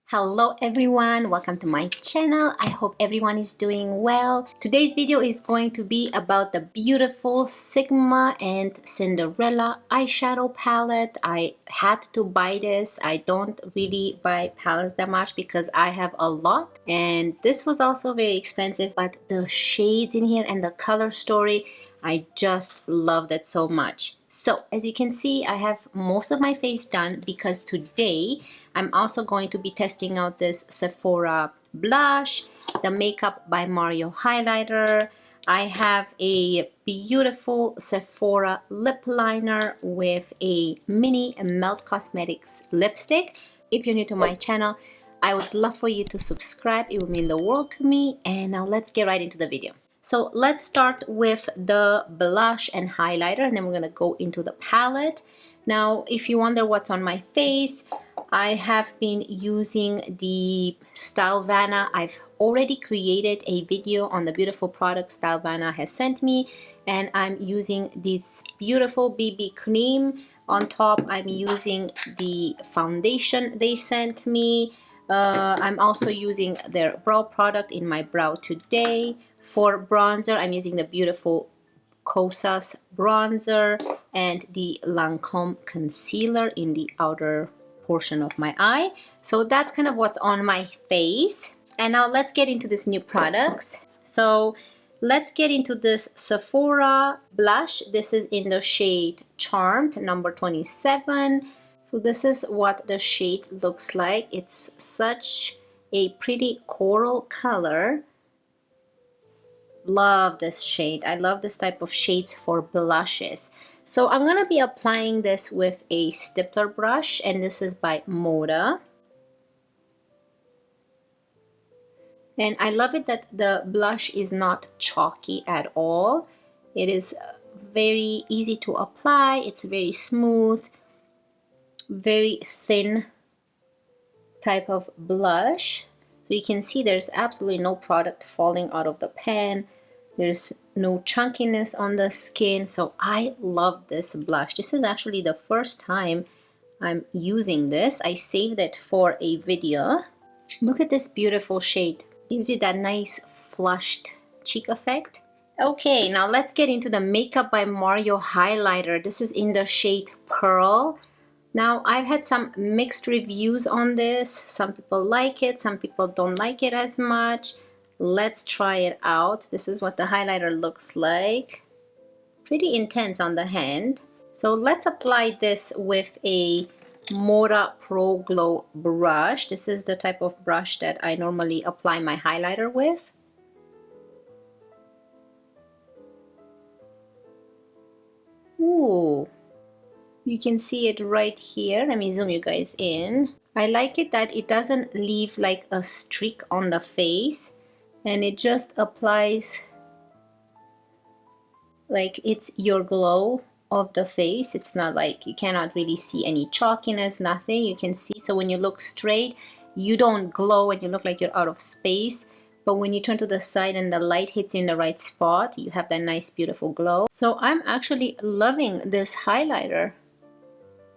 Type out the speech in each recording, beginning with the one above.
Hello everyone, welcome to my channel. I hope everyone is doing well. Today's video is going to be about the beautiful Sigma and Cinderella eyeshadow palette. I had to buy this. I don't really buy palettes that much because I have a lot, and this was also very expensive, but the shades in here and the color story, I just loved it so much. So as you can see, I have most of my face done because today I'm also going to be testing out this Sephora blush, the Makeup by Mario highlighter. I have a beautiful Sephora lip liner with a mini Melt Cosmetics lipstick. If you're new to my channel, I would love for you to subscribe. It would mean the world to me. And now let's get right into the video. So let's start with the blush and highlighter, and then we're gonna go into the palette. Now, if you wonder what's on my face, I have been using the Stylevana. I've already created a video on the beautiful products Stylevana has sent me, and I'm using this beautiful BB cream. On top, I'm using the foundation they sent me. I'm also using their brow product in my brow today. For bronzer, I'm using the beautiful Kosas bronzer and the Lancome concealer in the outer portion of my eye. So that's kind of what's on my face. And now let's get into these new products. So let's get into this Sephora blush. This is in the shade Charmed, number 27. So this is what the shade looks like. It's such a pretty coral color. Love this shade. I love this type of shades for blushes. So I'm going to be applying this with a stippler brush, and this is by Moda. And I love it that the blush is not chalky at all. It is very easy to apply. It's very smooth, very thin type of blush. So you can see there's absolutely no product falling out of the pan. There's no chunkiness on the skin. So I love this blush. This is actually the first time I'm using this. I saved it for a video. Look at this beautiful shade. Gives you that nice flushed cheek effect. Okay, now let's get into the Makeup by Mario highlighter. This is in the shade Pearl. Now, I've had some mixed reviews on this. Some people like it, some people don't like it as much. Let's try it out. This is what the highlighter looks like. Pretty intense on the hand. So let's apply this with a Moda Pro Glow brush. This is the type of brush that I normally apply my highlighter with. Ooh. You can see it right here. Let me zoom you guys in. I like it that it doesn't leave like a streak on the face, and it just applies like it's your glow of the face. It's not like you cannot really see any chalkiness, nothing. You can see, so when you look straight, you don't glow and you look like you're out of space. But when you turn to the side and the light hits you in the right spot, you have that nice, beautiful glow. So I'm actually loving this highlighter.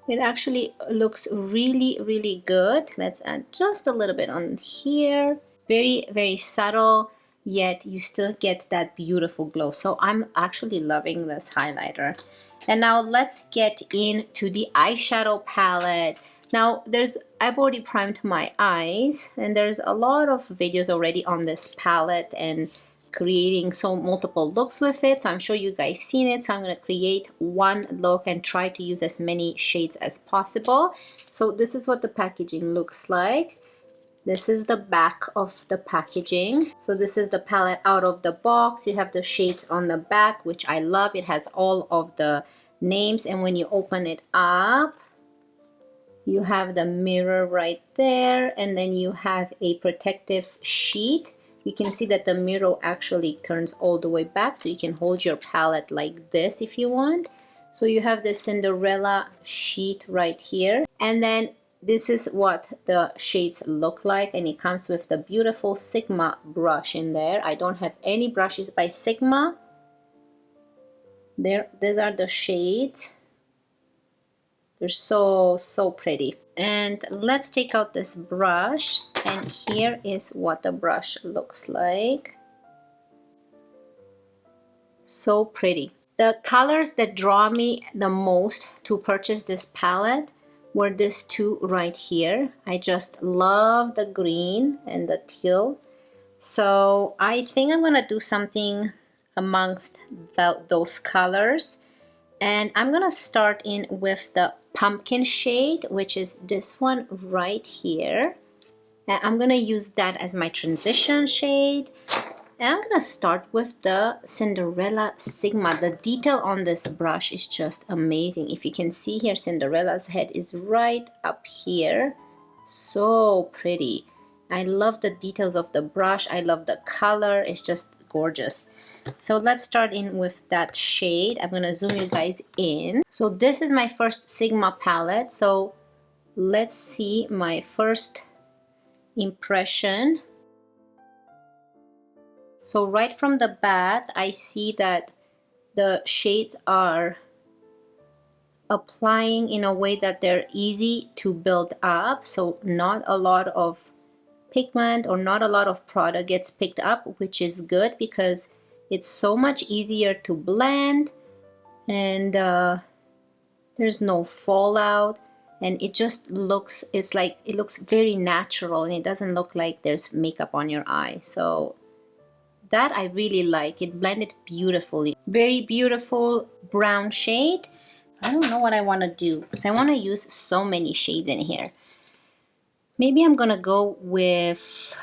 It actually looks really, really good. Let's add just a little bit on here. Very, very subtle, yet you still get that beautiful glow. So I'm actually loving this highlighter. And now let's get into the eyeshadow palette. Now I've already primed my eyes, and there's a lot of videos already on this palette and creating multiple looks with it. So I'm sure you guys seen it. So I'm going to create one look and try to use as many shades as possible. So this is what the packaging looks like. This is the back of the packaging. So this is the palette out of the box. You have the shades on the back, which I love. It has all of the names, and when you open it up, you have the mirror right there, and then you have a protective sheet. You can see that the mirror actually turns all the way back, so you can hold your palette like this if you want. So you have the Cinderella sheet right here, and then this is what the shades look like, and it comes with the beautiful Sigma brush in there. I don't have any brushes by Sigma. These are the shades. They're so pretty. And let's take out this brush, and here is what the brush looks like. So pretty. The colors that draw me the most to purchase this palette were these two right here. I just love the green and the teal. So I think I'm gonna do something amongst those colors. And I'm gonna start in with the pumpkin shade, which is this one right here. And I'm gonna use that as my transition shade. And I'm gonna start with the Cinderella Sigma. The detail on this brush is just amazing. If you can see here, Cinderella's head is right up here. So pretty. I love the details of the brush. I love the color. It's just gorgeous. So let's start in with that shade. I'm gonna zoom you guys in. So this is my first Sigma palette. So let's see my first impression. So right from the bat, I see that the shades are applying in a way that they're easy to build up. So not a lot of pigment or not a lot of product gets picked up, which is good because it's so much easier to blend, and there's no fallout, and it just looks, it's like, it looks very natural, and it doesn't look like there's makeup on your eye. So that I really like. It blended beautifully. Very beautiful brown shade. I don't know what I want to do because I want to use so many shades in here. Maybe I'm gonna go with,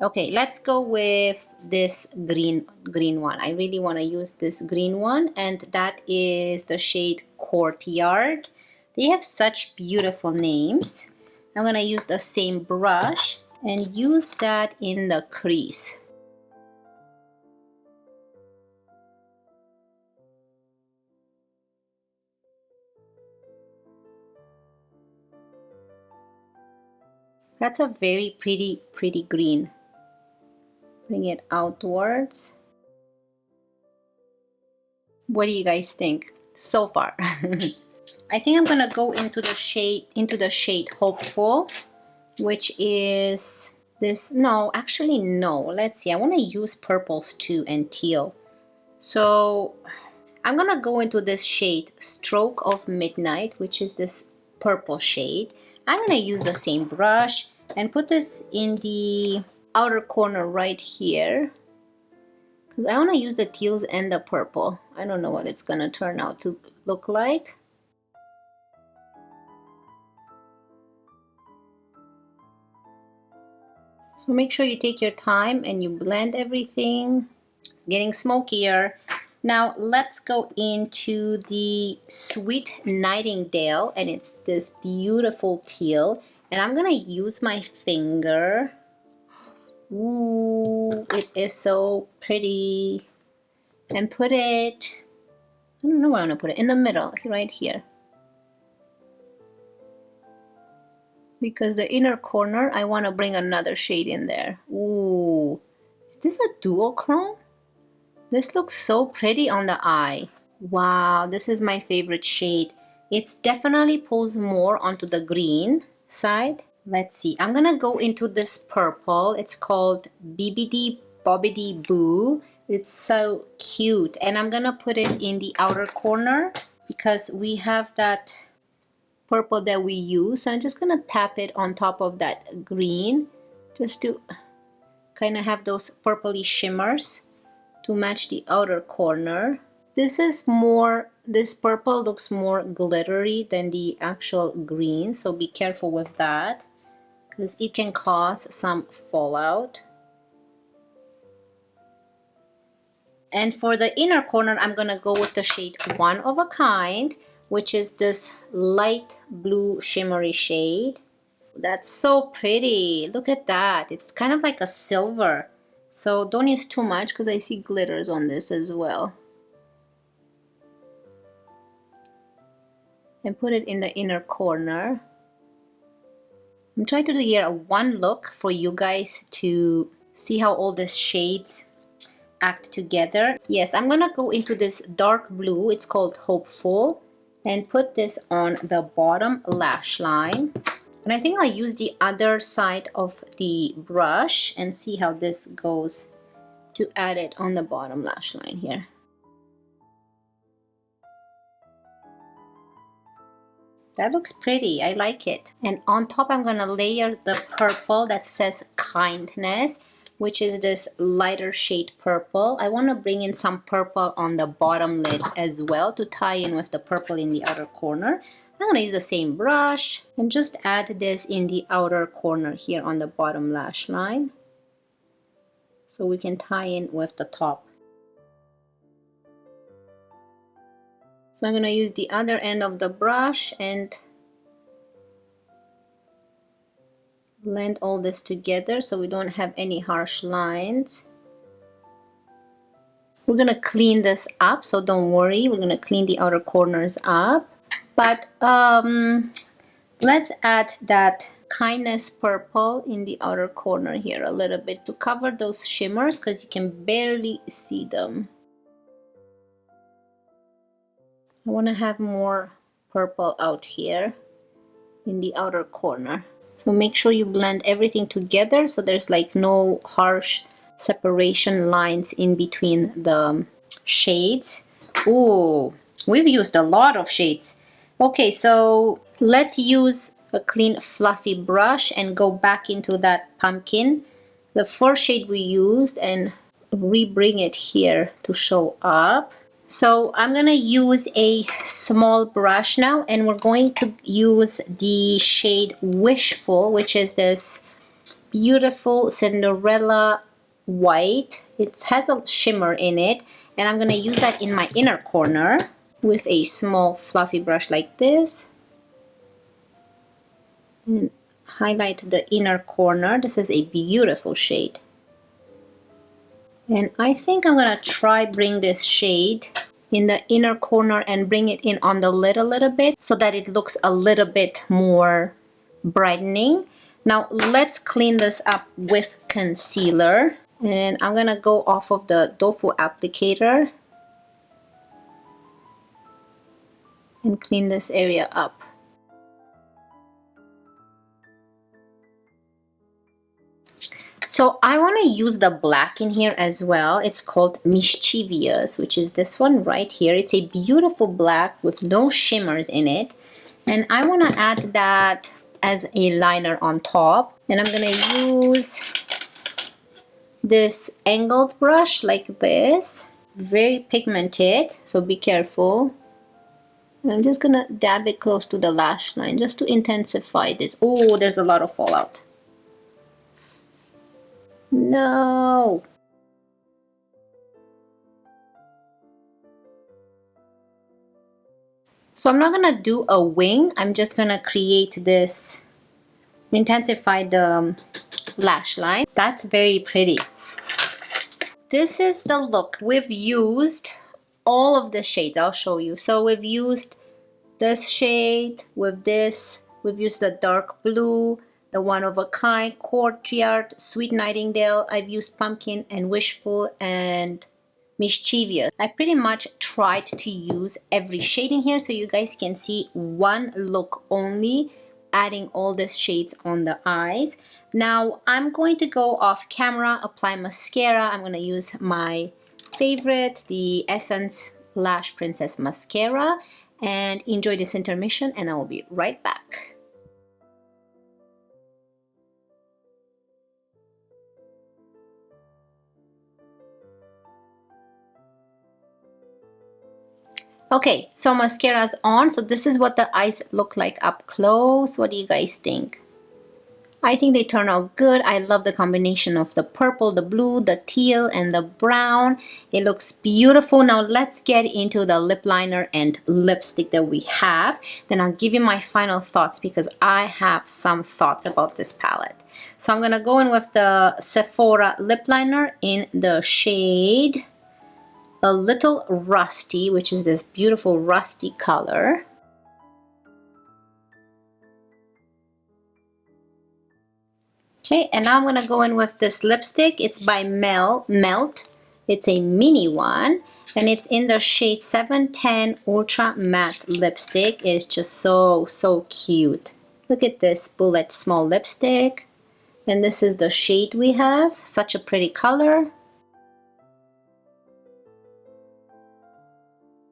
okay, let's go with this green one. I really want to use this green one, and that is the shade Courtyard. They have such beautiful names. I'm gonna use the same brush and use that in the crease. That's a very pretty green. Bring it outwards. What do you guys think so far? I think I'm gonna go into the shade Hopeful, which is this. No, actually no. Let's see. I want to use purples too and teal. So I'm gonna go into this shade Stroke of Midnight, which is this purple shade. I'm gonna use the same brush and put this in the outer corner right here, because I want to use the teals and the purple. I don't know what it's gonna turn out to look like. So make sure you take your time and you blend everything. It's getting smokier. Now let's go into the Sweet Nightingale, and it's this beautiful teal, and I'm gonna use my finger. Ooh, it is so pretty. And put it, I don't know where I'm gonna put it, in the middle, right here. Because the inner corner, I wanna bring another shade in there. Ooh, is this a duochrome? This looks so pretty on the eye. Wow, this is my favorite shade. It's definitely pulls more onto the green side. Let's see, I'm gonna go into this purple. It's called BBD Bobbidi Boo. It's so cute. And I'm gonna put it in the outer corner because we have that purple that we use. So I'm just gonna tap it on top of that green just to kind of have those purpley shimmers to match the outer corner. This purple looks more glittery than the actual green, so be careful with that because it can cause some fallout. And for the inner corner, I'm gonna go with the shade One of a Kind, which is this light blue shimmery shade. That's so pretty. Look at that. It's kind of like a silver. So don't use too much because I see glitters on this as well. And put it in the inner corner. I'm trying to do here a one look for you guys to see how all these shades act together. Yes, I'm gonna go into this dark blue. It's called Hopeful. and put this on the bottom lash line. And I think I'll use the other side of the brush and see how this goes to add it on the bottom lash line here. That looks pretty. I like it. And on top, I'm gonna layer the purple that says kindness, which is this lighter shade purple. I want to bring in some purple on the bottom lid as well to tie in with the purple in the outer corner. I'm going to use the same brush and just add this in the outer corner here on the bottom lash line so we can tie in with the top. So I'm going to use the other end of the brush and blend all this together so we don't have any harsh lines. We're gonna clean this up, so don't worry, we're gonna clean the outer corners up. But let's add that kindness purple in the outer corner here a little bit to cover those shimmers because you can barely see them. I want to have more purple out here in the outer corner. So make sure you blend everything together so there's like no harsh separation lines in between the shades. Ooh, we've used a lot of shades. Okay, so let's use a clean fluffy brush and go back into that pumpkin, the first shade we used, and re-bring it here to show up. So I'm gonna use a small brush now, and we're going to use the shade Wishful, which is this beautiful Cinderella white. It has a shimmer in it, and I'm gonna use that in my inner corner with a small fluffy brush like this. And highlight the inner corner. This is a beautiful shade. And I think I'm gonna try bring this shade in the inner corner and bring it in on the lid a little bit so that it looks a little bit more brightening. Now let's clean this up with concealer. And I'm gonna go off of the dofu applicator and clean this area up. So I want to use the black in here as well. It's called Mischievous, which is this one right here. It's a beautiful black with no shimmers in it. And I want to add that as a liner on top. And I'm going to use this angled brush like this. Very pigmented, so be careful. I'm just going to dab it close to the lash line just to intensify this. Oh, there's a lot of fallout. No! So I'm not gonna do a wing. I'm just gonna create this, intensify the lash line. That's very pretty. This is the look. We've used all of the shades. I'll show you. So we've used this shade with this. We've used the dark blue, the One of a Kind, Courtyard, Sweet Nightingale. I've used Pumpkin and Wishful and Mischievous. I pretty much tried to use every shade in here so you guys can see one look only, adding all these shades on the eyes. Now I'm going to go off camera, apply mascara. I'm going to use my favorite, the Essence Lash Princess Mascara, and enjoy this intermission, and I will be right back. Okay, so mascara's on. So this is what the eyes look like up close. What do you guys think? I think they turn out good. I love the combination of the purple, the blue, the teal, and the brown. It looks beautiful. Now let's get into the lip liner and lipstick that we have. Then I'll give you my final thoughts because I have some thoughts about this palette. So I'm gonna go in with the Sephora lip liner in the shade A Little Rusty, which is this beautiful rusty color. Okay, and now I'm gonna go in with this lipstick. It's by Melt. It's a mini one, and it's in the shade 710 Ultra Matte Lipstick. It is just so cute. Look at this bullet small lipstick. And this is the shade we have. Such a pretty color.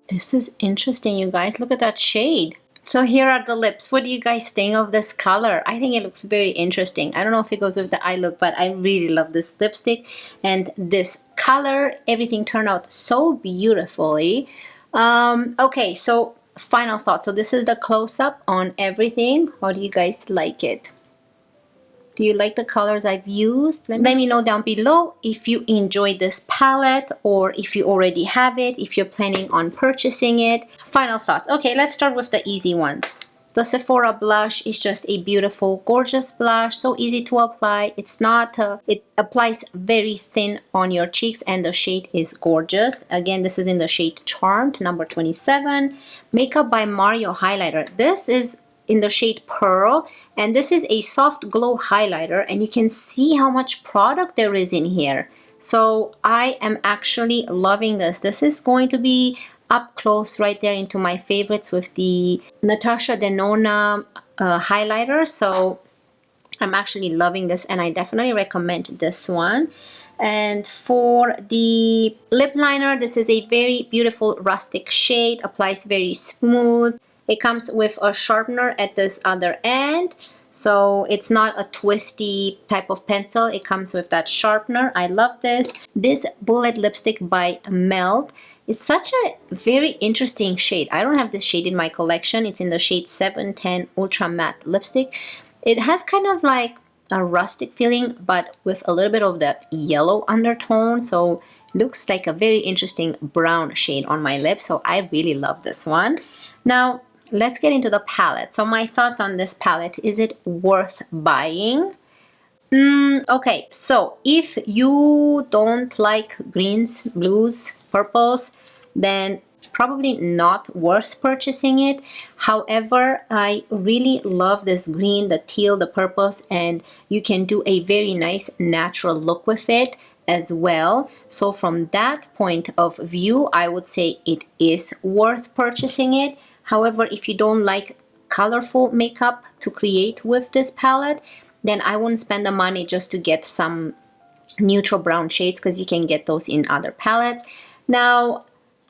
This is interesting, you guys. Look at that shade. So here are the lips. What do you guys think of this color? I think it looks very interesting. I don't know if it goes with the eye look, but I really love this lipstick and this color. Everything turned out so beautifully. Okay, so final thought. So this is the close-up on everything. How do you guys like it? Do you like the colors I've used? Let me know down below if you enjoyed this palette or if you already have it, if you're planning on purchasing it. Final thoughts. Okay, let's start with the easy ones. The Sephora blush is just a beautiful, gorgeous blush, so easy to apply. It's not, it applies very thin on your cheeks and the shade is gorgeous. Again, this is in the shade Charmed, number 27. Makeup by Mario highlighter. This is in the shade Pearl, and this is a soft glow highlighter, and you can see how much product there is in here. So I am actually loving this. This is going to be up close right there into my favorites with the Natasha Denona highlighter. So I'm actually loving this, and I definitely recommend this one. And for the lip liner, this is a very beautiful rustic shade, applies very smooth. It comes with a sharpener at this other end, so it's not a twisty type of pencil. It comes with that sharpener. I love this. This bullet lipstick by Melt is such a very interesting shade. I don't have this shade in my collection. It's in the shade 710 Ultra Matte Lipstick. It has kind of like a rustic feeling, but with a little bit of that yellow undertone, so it looks like a very interesting brown shade on my lips. So I really love this one. Now, let's get into the palette. So my thoughts on this palette, is it worth buying? Okay, so if you don't like greens, blues, purples, then probably not worth purchasing it. However, I really love this green, the teal, the purples, and you can do a very nice natural look with it as well. So from that point of view, I would say it is worth purchasing it. However, if you don't like colorful makeup to create with this palette, then I wouldn't spend the money just to get some neutral brown shades, because you can get those in other palettes. Now,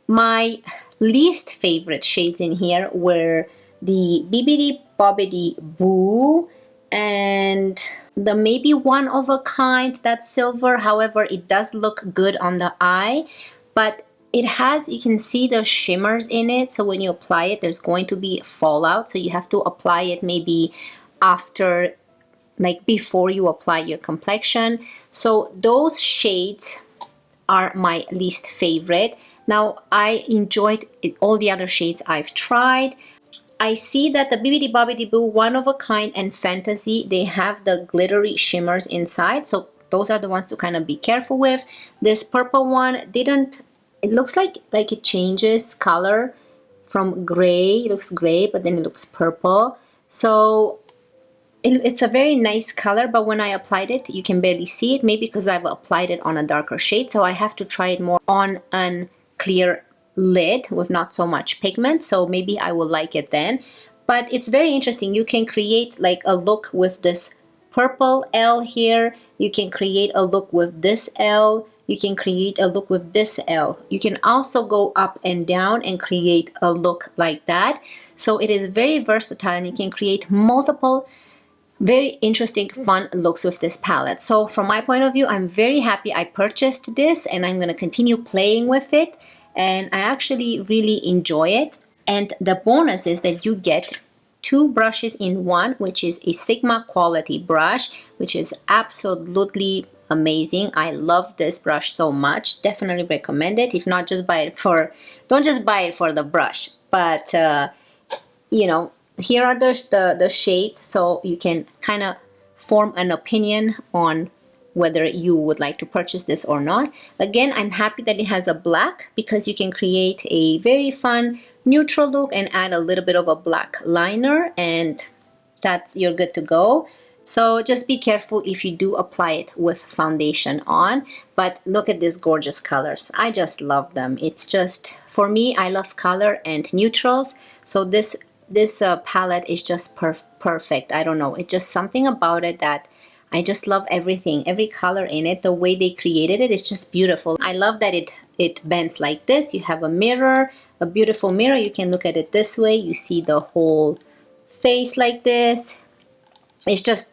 my least favorite shades in here were the Bibbidi Bobbidi Boo and the Maybe One of a Kind, that's silver. However, it does look good on the eye, but it has, you can see the shimmers in it, so when you apply it, there's going to be fallout, so you have to apply it maybe after, like before you apply your complexion. So those shades are my least favorite. Now, I enjoyed all the other shades I've tried. I see that the Bibbidi Bobbidi Boo, One of a Kind, and Fantasy, they have the glittery shimmers inside, so those are the ones to kind of be careful with. This purple one didn't, it looks like it changes color from gray. It looks gray, but then it looks purple. So it's a very nice color, but when I applied it, you can barely see it. Maybe because I've applied it on a darker shade, so I have to try it more on a clear lid with not so much pigment. So maybe I will like it then. But it's very interesting. You can create like a look with this purple L here. You can create a look with this L. You can create a look with this L. You can also go up and down and create a look like that. So it is very versatile, and you can create multiple very interesting, fun looks with this palette. So from my point of view, I'm very happy I purchased this, and I'm going to continue playing with it, and I actually really enjoy it. And the bonus is that you get 2 brushes in one, which is a Sigma quality brush, which is absolutely amazing. I love this brush so much. Definitely recommend it. If not, just buy it for, don't just buy it for the brush, but you know, here are the shades, so you can kind of form an opinion on whether you would like to purchase this or not. Again, I'm happy that it has a black, because you can create a very fun neutral look and add a little bit of a black liner, and you're good to go. So just be careful if you do apply it with foundation on. But look at these gorgeous colors. I just love them. It's just, for me, I love color and neutrals. So this palette is just perfect. I don't know. It's just something about it that I just love everything. Every color in it, the way they created it is just beautiful. I love that it bends like this. You have a mirror, a beautiful mirror. You can look at it this way. You see the whole face like this. It's just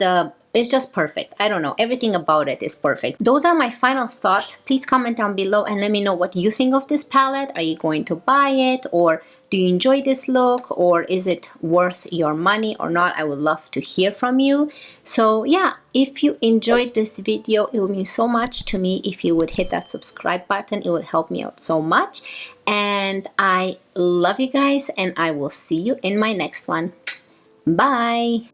perfect. I don't know, everything about it is perfect. Those are my final thoughts. Please comment down below and let me know what you think of this palette. Are you going to buy it, or do you enjoy this look, or is it worth your money or not? I would love to hear from you. So yeah, if you enjoyed this video, it would mean so much to me if you would hit that subscribe button. It would help me out so much. And I love you guys, and I will see you in my next one. Bye.